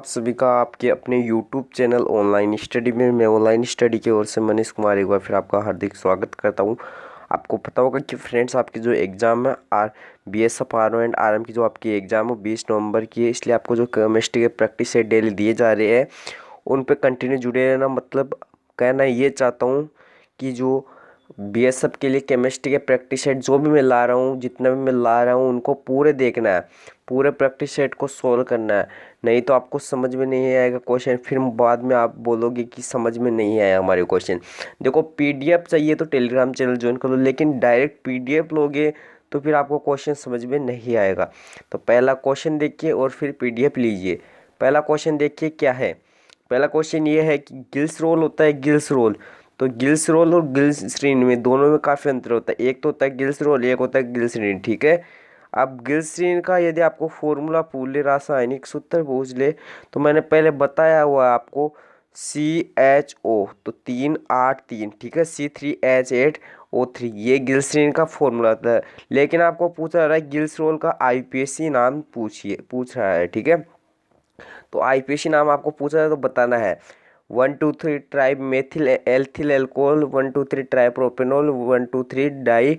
आप सभी का आपके अपने YouTube चैनल ऑनलाइन स्टडी में मैं ऑनलाइन स्टडी की ओर से मनीष कुमार एक बार फिर आपका हार्दिक स्वागत करता हूं। आपको पता होगा कि फ्रेंड्स आपकी जो एग्ज़ाम है BSF RO एंड RM की जो आपकी एग्ज़ाम है 20 नवंबर की है, इसलिए आपको जो केमिस्ट्री के प्रैक्टिस सेट डेली दिए जा रहे हैं उन पे कंटिन्यू जुड़े रहना। मतलब कहना ये चाहता हूँ कि जो BSF के लिए केमिस्ट्री के प्रैक्टिस सेट जो भी मैं ला रहा हूँ, जितना भी मैं ला रहा हूँ, उनको पूरे देखना है, पूरे प्रैक्टिस सेट को सोल्व करना है। नहीं तो आपको समझ में नहीं आएगा क्वेश्चन, फिर बाद में आप बोलोगे कि समझ में नहीं आया हमारे क्वेश्चन। देखो PDF चाहिए तो टेलीग्राम चैनल ज्वाइन कर लो, लेकिन डायरेक्ट PDF लोगे तो फिर आपको क्वेश्चन समझ में नहीं आएगा। तो पहला क्वेश्चन देखिए और फिर PDF लीजिए। पहला क्वेश्चन देखिए क्या है। पहला क्वेश्चन ये है कि गिल्स रोल होता है, गिल्स रोल। तो गिल्स रोल और गिल्सरीन में दोनों में काफ़ी अंतर होता है। एक तो होता है गिल्स रोल, एक होता है गिल्सरीन, ठीक है। अब गिल्सरीन का यदि आपको फॉर्मूला पूरे रासायनिक सूत्र पूछ ले तो मैंने पहले बताया हुआ है आपको CHO, तो 3 8 3, ठीक है, C3H8O3, ये गिल्सरीन का फॉर्मूला होता है। लेकिन आपको पूछा जा रहा है गिल्सरोल का IPAC नाम पूछ रहा है, ठीक है। तो IPAC नाम आपको पूछा है तो बताना है 1 2 3 tri methyl ethyl alcohol, 1 2 3 tri propanol, 1 2 3 di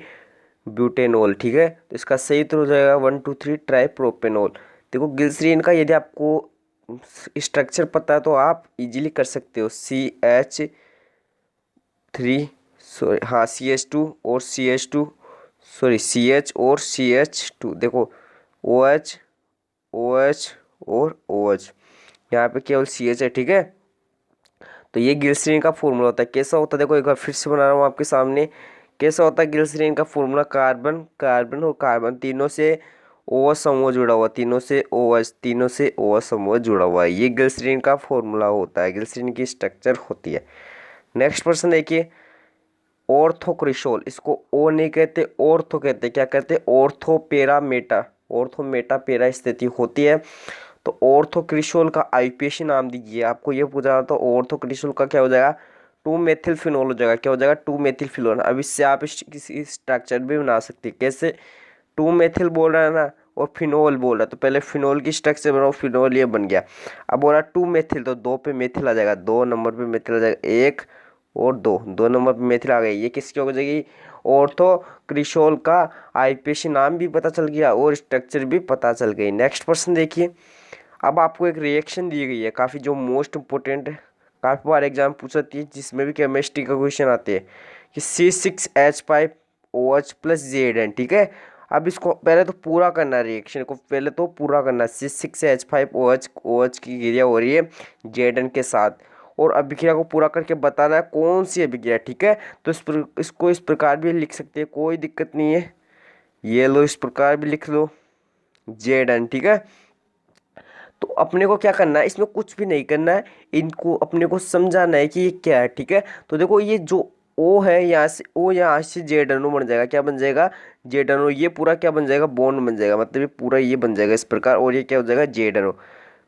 butanol, ठीक है। तो इसका सही उत्तर हो जाएगा 1 2 3 ट्राई प्रोपेनॉल। देखो गिल्सरीन का यदि आपको स्ट्रक्चर पता है तो आप इजीली कर सकते हो। CH3 सॉरी हाँ CH2 और CH2 सॉरी CH और CH2, देखो OH OH और OH, यहाँ पे केवल CH है, ठीक है। तो ये ग्लिसरीन का फॉर्मूला होता है। कैसा होता है देखो, एक बार फिर से बना रहा हूँ आपके सामने। कैसा होता है ग्लिसरीन का फॉर्मूला, कार्बन कार्बन और कार्बन तीनों से OH समूह जुड़ा हुआ, तीनों से OH, तीनों से OH समूह जुड़ा हुआ है। ये ग्लिसरीन का फॉर्मूला होता है, ग्लिसरीन की स्ट्रक्चर होती है। नेक्स्ट पर्सन देखिए, ऑर्थोक्रिशोल, इसको ओ नहीं कहते, ऑर्थो कहते, क्या कहते, ऑर्थो पेरा मेटा, ऑर्थो मेटा पेरा स्थिति होती है। तो ऑर्थोक्रिशोल का IPAC नाम दीजिए। आपको ये पूछा रहा तो ऑर्थोक्रिशोल का क्या हो जाएगा, 2 मेथिल फिनोल हो जाएगा। क्या हो जाएगा, 2 मेथिल फिनोल। अब इससे आप किसी स्ट्रक्चर भी बना सकते हैं। कैसे, 2 मेथिल बोल रहा है ना और फिनोल बोल रहा है, तो पहले फिनोल की स्ट्रक्चर बनाओ, फिनोल ये बन गया। अब बोला 2 मेथिल, तो 2 पे मेथिल आ जाएगा, 2 नंबर पे मेथिल आ जाएगा, 1 और 2, 2 नंबर पे मेथिल आ गई। ये किसकी हो जाएगी, ऑर्थो क्रिशोल का IPAC नाम भी पता चल गया और स्ट्रक्चर भी पता चल गई। नेक्स्ट पर्सन देखिए, अब आपको एक रिएक्शन दी गई है काफ़ी, जो मोस्ट इम्पोर्टेंट है, काफ़ी बार एग्जाम पूछती है, जिसमें भी केमिस्ट्री का क्वेश्चन आते हैं कि C6H5OH + Zn, ठीक है। अब इसको पहले तो पूरा करना है, रिएक्शन को पहले तो पूरा करना है। C6H5OH की क्रिया हो रही है Zn के साथ, और अभिक्रिया को पूरा करके बताना है कौन सी अभिक्रिया, ठीक है। तो इसको इस प्रकार भी लिख सकते हैं, कोई दिक्कत नहीं है। ये लो, इस प्रकार भी लिख लो Zn, ठीक है। तो अपने को क्या करना है, इसमें कुछ भी नहीं करना है, इनको अपने को समझाना है कि ये क्या है, ठीक है। तो देखो ये जो O है, यहाँ से O, यहाँ से Zn बन जाएगा, क्या बन जाएगा, Zn। ये पूरा क्या बन जाएगा, बॉन्ड बन जाएगा, मतलब ये पूरा ये बन जाएगा इस प्रकार, और ये क्या हो जाएगा, Zn।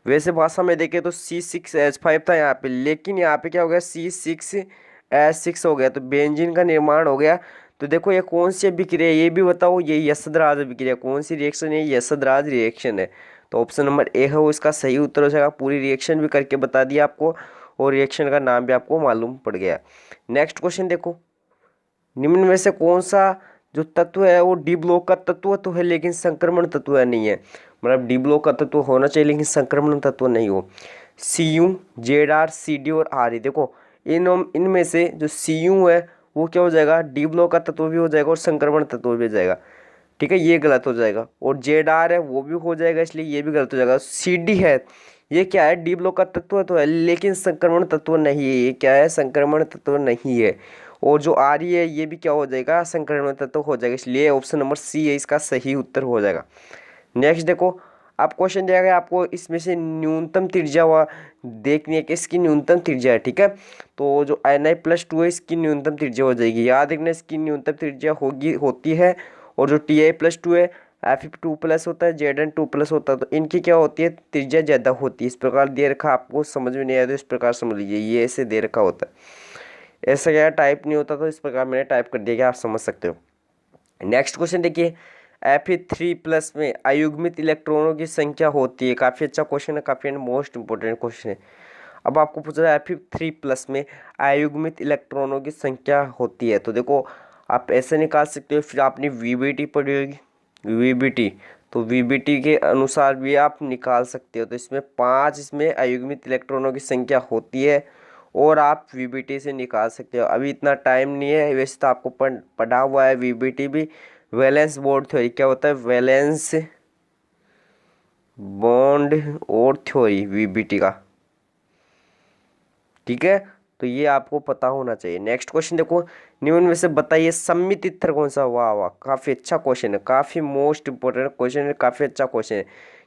वैसे भाषा में देखें तो C6H5 था यहाँ पे, लेकिन यहाँ पे क्या हो गया, C6H6 हो गया, तो बेंजीन का निर्माण हो गया। तो देखो ये कौन सी अभिक्रिया है ये भी बताओ, ये यशोधराज अभिक्रिया, कौन सी रिएक्शन है, यशोधराज रिएक्शन है। तो ऑप्शन नंबर A है वो इसका सही उत्तर हो जाएगा। पूरी रिएक्शन भी करके बता दिया आपको, और रिएक्शन का नाम भी आपको मालूम पड़ गया। नेक्स्ट क्वेश्चन देखो, निम्न में से कौन सा जो तत्व है वो डी ब्लॉक का तत्व तो है लेकिन संक्रमण तत्व नहीं है। मतलब डी ब्लॉक का तत्व होना चाहिए लेकिन संक्रमण तत्व नहीं हो। Cu, Zr, Cd और Re, देखो इनमें से जो Cu है वो क्या हो जाएगा, डी ब्लॉक का तत्व भी हो जाएगा और संक्रमण तत्व भी हो जाएगा, ठीक है, ये गलत हो जाएगा। और Zr है वो भी हो जाएगा, इसलिए ये भी गलत हो जाएगा। Cd है, ये क्या है, डी ब्लॉक का तत्व तो है लेकिन संक्रमण तत्व नहीं है, ये क्या है, संक्रमण तत्व नहीं है। और जो आ रही है ये भी क्या हो जाएगा, संक्रमण तत्व हो जाएगा, इसलिए ऑप्शन नंबर C है इसका सही उत्तर हो जाएगा। नेक्स्ट देखो, आप क्वेश्चन दिया गया आपको, इसमें से न्यूनतम त्रिज्या हुआ देखनी है कि इसकी न्यूनतम त्रिज्या है, ठीक है। तो जो Ni+2 है इसकी न्यूनतम त्रिज्या हो जाएगी, याद रखना इसकी न्यूनतम त्रिज्या होती है। और जो Ti+2 है, Fe2+ होता है, Zn2+ होता है, तो इनकी क्या होती है, त्रिज्या ज़्यादा होती है। इस प्रकार दे रखा, आपको समझ में नहीं आया तो इस प्रकार समझ लीजिए, ये ऐसे दे रखा होता है। ऐसा क्या टाइप नहीं होता, तो इस प्रकार मैंने टाइप कर दिया कि आप समझ सकते हो। नेक्स्ट क्वेश्चन देखिए, Fe3+ में अयुग्मित इलेक्ट्रॉनों की संख्या होती है। काफ़ी अच्छा क्वेश्चन है, काफ़ी मोस्ट इंपॉर्टेंट क्वेश्चन है। अब आपको पूछा जाए Fe3+ में अयुग्मित इलेक्ट्रॉनों की संख्या होती है, तो देखो आप ऐसे निकाल सकते हो। फिर आपने VBT पढ़ी होगी, VBT, तो VBT के अनुसार भी आप निकाल सकते हो। तो इसमें 5 इसमें अयुग्मित इलेक्ट्रॉनों की संख्या होती है और आप VBT से निकाल सकते हो। अभी इतना टाइम नहीं है, वैसे तो आपको पढ़ा हुआ है VBT भी। वैलेंस बॉन्ड थ्योरी क्या होता है, वैलेंस बॉन्ड और थ्योरी VBT का, ठीक है। तो ये आपको पता होना चाहिए। नेक्स्ट क्वेश्चन देखो, निम्न में से बताइए सममित ईथर कौन सा। वाह वाह, काफी अच्छा क्वेश्चन है, काफी मोस्ट इंपोर्टेंट क्वेश्चन है, काफी अच्छा क्वेश्चन है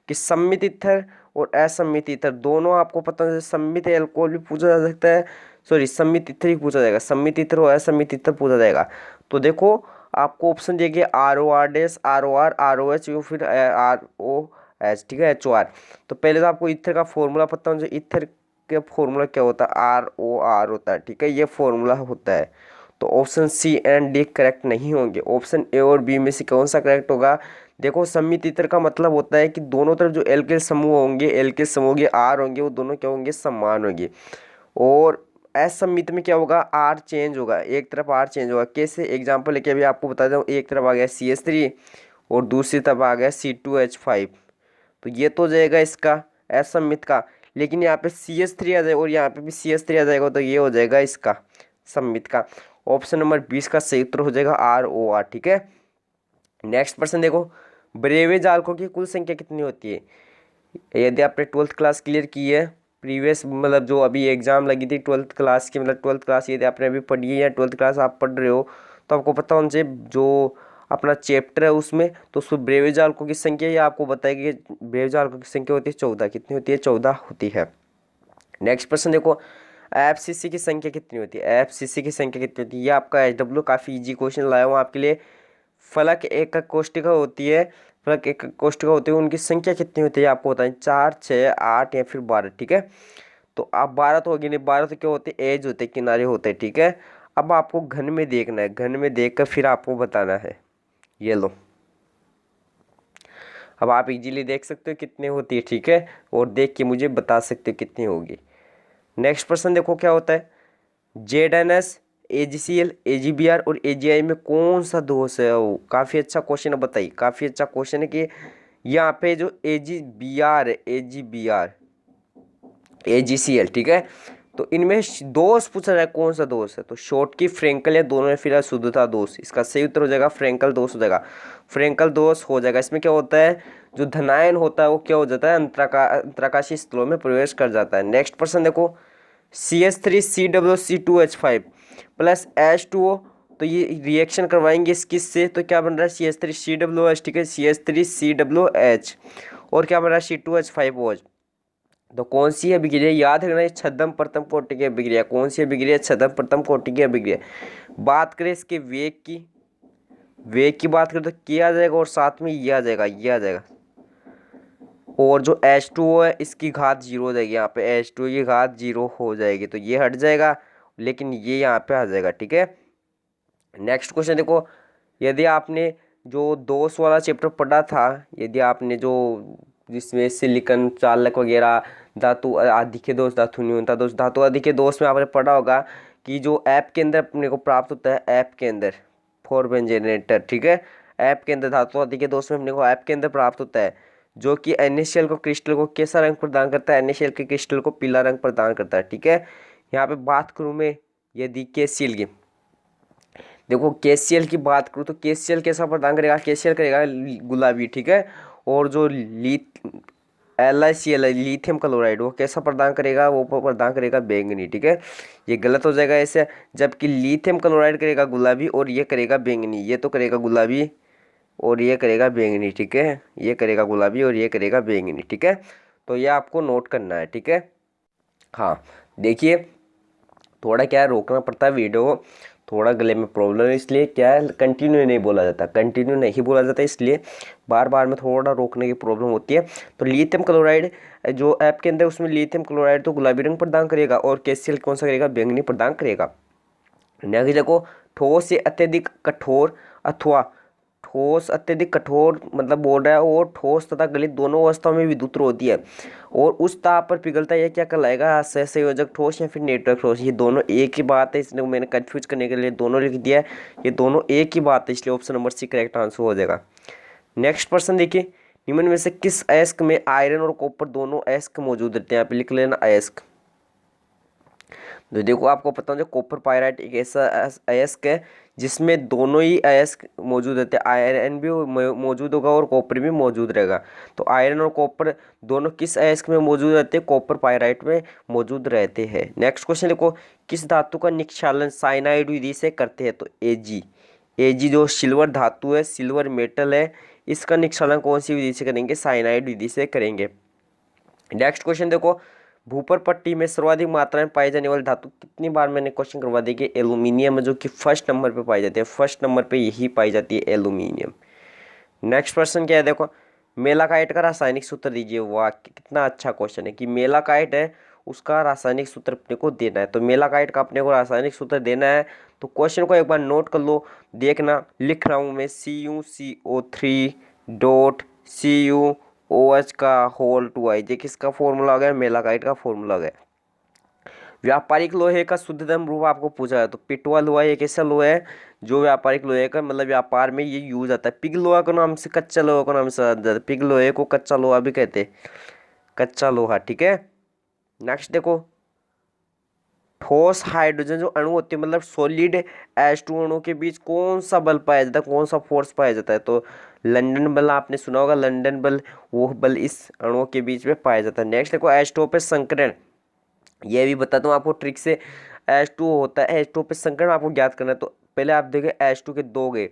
कि सममित ईथर और असम्मित ईथर दोनों आपको पता है। सममित एल्कोहल भी पूछा जा सकता है, सॉरी सममित ईथर ही पूछा जाएगा, सम्मित ईथर और असम्मित ईथर पूछा जाएगा। तो देखो आपको ऑप्शन दिए ROR डैश, ROR, ROH या फिर ROH, ठीक है, HOR। तो पहले तो आपको ईथर का फॉर्मूला पता होना चाहिए। ईथर का फॉर्मूला क्या होता है, ROR होता है, ठीक है, ये फॉर्मूला होता है। तो option C and D correct नहीं होंगे। ऑप्शन ए और बी में से कौन सा करेक्ट होगा। देखो सम्मित ईथर का मतलब होता है कि दोनों तरफ जो एल्किल समूह होंगे, एल्किल समूह के आर होंगे, वो दोनों क्या होंगे, समान होंगे। और असम्मित में क्या होगा, आर चेंज होगा, एक तरफ आर चेंज होगा। कैसे, एग्जांपल लेके अभी आपको बता दूं, एक तरफ आ गया CH3 और दूसरी तरफ आ गया C2H5, तो ये तो हो जाएगा इसका असम्मित का। लेकिन यहाँ पे CH3 आ जाएगा और यहाँ पे भी CH3 आ जाएगा, तो ये हो जाएगा इसका सम्मित का। ऑप्शन नंबर 20 का सही उत्तर हो जाएगा ROR, ठीक है। नेक्स्ट प्रश्न देखो, ब्रेवे जालकों की कुल संख्या कितनी होती है। यदि आपने 12th क्लास क्लियर की है, प्रीवियस मतलब जो अभी एग्जाम लगी थी 12th क्लास की, मतलब 12th क्लास यदि आपने अभी पढ़ी है या 12th क्लास आप पढ़ रहे हो, तो आपको पता होना चाहिए जो अपना चैप्टर है उसमें, तो उसमें ब्रेवे जालकों की संख्या ये आपको बताएगी कि ब्रेवे जालकों की संख्या होती है 14। कितनी होती है, 14 होती है। नेक्स्ट प्रश्न देखो, FCC की संख्या कितनी होती है। FCC की संख्या कितनी होती है, ये आपका HW काफ़ी इजी क्वेश्चन लाया हूँ आपके लिए। फलक एकक कोष्टिका होती है, फलक एकक कोष्टिका होती है, उनकी संख्या कितनी होती है आपको बताएं, 4, 6, 8 या फिर 12, ठीक है। तो आप 12 तो होगी नहीं, 12 तो क्या होते हैं, एज होते हैं, किनारे होते हैं, ठीक है। अब आपको घन में देखना है, घन में देखकर फिर आपको बताना है। ये लो, अब आप इजीली देख सकते हो कितनी होती है, ठीक है, और देख के मुझे बता सकते हो कितनी होगी। नेक्स्ट प्रश्न देखो क्या होता है, ZNS, AGCL, AGBR और AGI में कौन सा दोष है। वो काफ़ी अच्छा क्वेश्चन है, बताइए, काफ़ी अच्छा क्वेश्चन है कि यहाँ पे जो AGBR है, AGBR, AGCL, ठीक है, तो इनमें दोष पूछा जाए कौन सा दोष है, तो शॉर्ट की फ्रेंकल या दोनों में फिर शुद्धता दोष, इसका सही उत्तर हो जाएगा फ्रेंकल दोष हो जाएगा, फ्रेंकल दोष हो जाएगा। इसमें क्या होता है, जो धनायन होता है वो क्या हो जाता है, अंतराकाशीय स्थलों में प्रवेश कर जाता है। नेक्स्ट प्रश्न देखो, CH3COO प्लस H2O, तो ये रिएक्शन करवाएंगे इस किस से, तो क्या बन रहा है CH3COOH, ठीक है, CH3COOH, और क्या बन रहा है C2H5OH। तो कौन सी अभिक्रिया, याद रखना, छद्म प्रथम कोटि की अभिक्रिया, कौन सी अभिक्रिया, छद्म प्रथम कोटि की अभिक्रिया। बात करें इसके वेग की, वेग की बात करें तो क्या आ जाएगा और साथ में ये आ जाएगा, ये आ जाएगा। और जो H2O है इसकी घात 0 हो जाएगी, यहाँ पे H2O की घात 0 हो जाएगी, तो ये हट जाएगा, लेकिन ये यहाँ पे आ जाएगा, ठीक है। नेक्स्ट क्वेश्चन देखो, यदि आपने जो दोष वाला चैप्टर पढ़ा था, यदि आपने जो जिसमें सिलिकॉन चालक वगैरह, धातु आदि के दोष, धातु न्यूनता दोष, धातु आदि के दोष में आपने पढ़ा होगा कि जो ऐप के अंदर अपने को प्राप्त होता है, ऐप के अंदर फॉर्बेन जनरेटर, ठीक है, ऐप के अंदर धातु आदि के दोष में अपने को ऐप के अंदर प्राप्त होता है, जो कि NaCl को क्रिस्टल को कैसा रंग प्रदान करता है, NaCl के क्रिस्टल को पीला रंग प्रदान करता है, ठीक है। यहाँ पे बात करूँ मैं यदि KCl की, देखो KCl की बात करूँ तो KCl कैसा प्रदान करेगा, KCl करेगा गुलाबी, ठीक है। और जो LiCl है, लिथियम क्लोराइड, वो कैसा प्रदान करेगा, वो प्रदान करेगा बैंगनी, ठीक है। ये गलत हो जाएगा ऐसे, जबकि लिथियम क्लोराइड करेगा गुलाबी और ये करेगा बैंगनी, ये तो करेगा गुलाबी और ये करेगा बैंगनी, ठीक है, ये करेगा गुलाबी और ये करेगा बैंगनी, ठीक है। तो ये आपको नोट करना है, ठीक है। हाँ देखिए, थोड़ा क्या है, रोकना पड़ता है वीडियो को, थोड़ा गले में प्रॉब्लम है, इसलिए क्या है, कंटिन्यू नहीं बोला जाता, कंटिन्यू नहीं बोला जाता, इसलिए बार बार में थोड़ा रोकने की प्रॉब्लम होती है। तो लिथियम क्लोराइड जो ऐप के अंदर, उसमें लिथियम क्लोराइड तो गुलाबी रंग प्रदान करेगा और KCl कौन सा करेगा, बैंगनी प्रदान करेगा। नेक्स्ट देखो, ठोस से अत्यधिक कठोर अथवा ठोस अत्यधिक कठोर मतलब बोल रहा है, वो ठोस तथा गलित दोनों अवस्थाओं में विद्युत होती है और उस ताप पर पिघलता है। यह क्या कहलाएगा, सहसंयोजक ठोस या फिर नेटवर्क ठोस। ये दोनों एक ही बात है, इसलिए मैंने कंफ्यूज करने के लिए दोनों लिख दिया है। ये दोनों एक ही बात है, इसलिए option number C correct answer हो जाएगा। नेक्स्ट प्रश्न देखिए, निम्न में से किस अयस्क में आयरन और कॉपर दोनों अयस्क मौजूद रहते हैं। यहाँ पे लिख लेना अयस्क। तो देखो आपको पता हो, कॉपर पायराइट एक ऐसा अयस्क है जिसमें दोनों ही अयस्क मौजूद रहते हैं, आयरन भी मौजूद होगा और कॉपर भी मौजूद रहेगा। तो आयरन और कॉपर दोनों किस अयस्क में मौजूद रहते हैं, कॉपर पायराइट में मौजूद रहते हैं। नेक्स्ट क्वेश्चन देखो, किस धातु का निक्षालन साइनाइड विधि से करते हैं। तो एजी जो सिल्वर धातु है, सिल्वर मेटल है, इसका निक्षालन कौन सी विधि से करेंगे, साइनाइड विधि से करेंगे। नेक्स्ट क्वेश्चन देखो, भूपर पट्टी में सर्वाधिक मात्रा में पाई जाने वाली धातु, कितनी बार मैंने क्वेश्चन करवा दी कि एल्यूमिनियम, जो कि फर्स्ट नंबर पे पाई जाती है, फर्स्ट नंबर पे यही पाई जाती है एल्यूमिनियम। नेक्स्ट प्रश्न क्या है देखो, मेलाकाइट का रासायनिक सूत्र दीजिए। वाह कितना अच्छा क्वेश्चन है कि मेलाकाइट है उसका रासायनिक सूत्र अपने को देना है। तो मेलाकाइट का अपने को रासायनिक सूत्र देना है, तो क्वेश्चन को एक बार नोट कर लो, देखना लिख रहा हूँ मैं, CuCO3.CuOH का होल 2I। ये किसका फॉर्मूला आ गया, मेलाकाइट का फॉर्मूला आ गया। व्यापारिक लोहे का शुद्धतम रूप आपको पूछा है, तो पिटवा लोहा एक ऐसा लोहा है जो व्यापारिक लोहे का मतलब व्यापार में ये यूज आता है। पिग लोहा के नाम से, कच्चा लोहा के नाम से जाता है, पिग लोहे को कच्चा लोहा भी कहते हैं, कच्चा लोहा, ठीक है। नेक्स्ट देखो, ठोस हाइड्रोजन जो अणु होते हैं मतलब सॉलिड H2 अणु के बीच कौन सा बल पाया जाता है, कौन सा फोर्स पाया जाता है। तो लंदन बल आपने सुना होगा, लंदन बल, वो बल इस अणुओं के बीच में पाया जाता है। नेक्स्ट देखो, H2 पे संकरण, ये भी बताता हूँ आपको ट्रिक से। H2 होता है, H2 पे संकरण आपको ज्ञात करना है। तो पहले आप देखिए H2 के दो गए,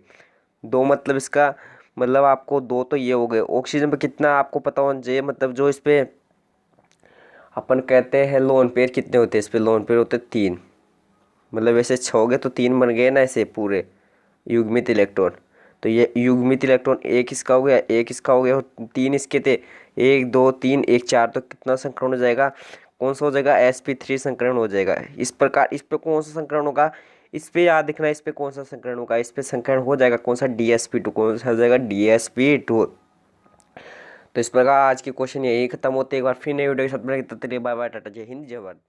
दो मतलब इसका मतलब आपको दो तो ये हो गए। ऑक्सीजन पे कितना आपको पता होना चाहिए, मतलब जो इस पे अपन कहते हैं लोन पेयर कितने होते हैं, इस पे लोन पेयर होते हैं 3, मतलब ऐसे 6 हो गए तो 3 बन गए ना ऐसे पूरे युग्मित इलेक्ट्रॉन। तो ये युग्मित इलेक्ट्रॉन एक इसका हो गया, एक इसका हो गया और 3 इसके थे, 1 2 3 1 4, तो कितना संकरण हो जाएगा, कौन सा हो जाएगा, sp3 संकरण हो जाएगा। इस प्रकार इस पे कौन सा संकरण होगा, इस पे याद रखना, इस पे कौन सा संकरण होगा, इस पे संकरण हो जाएगा कौन सा, dsp2, कौन सा हो जाएगा, dsp2। तो इस प्रकार आज के क्वेश्चन यही खत्म होते हैं। एक बार फिर नई वीडियो के साथ मिलेंगे, तब तक के लिए बाय बाय, टाटा, जय हिंद, जय भारत।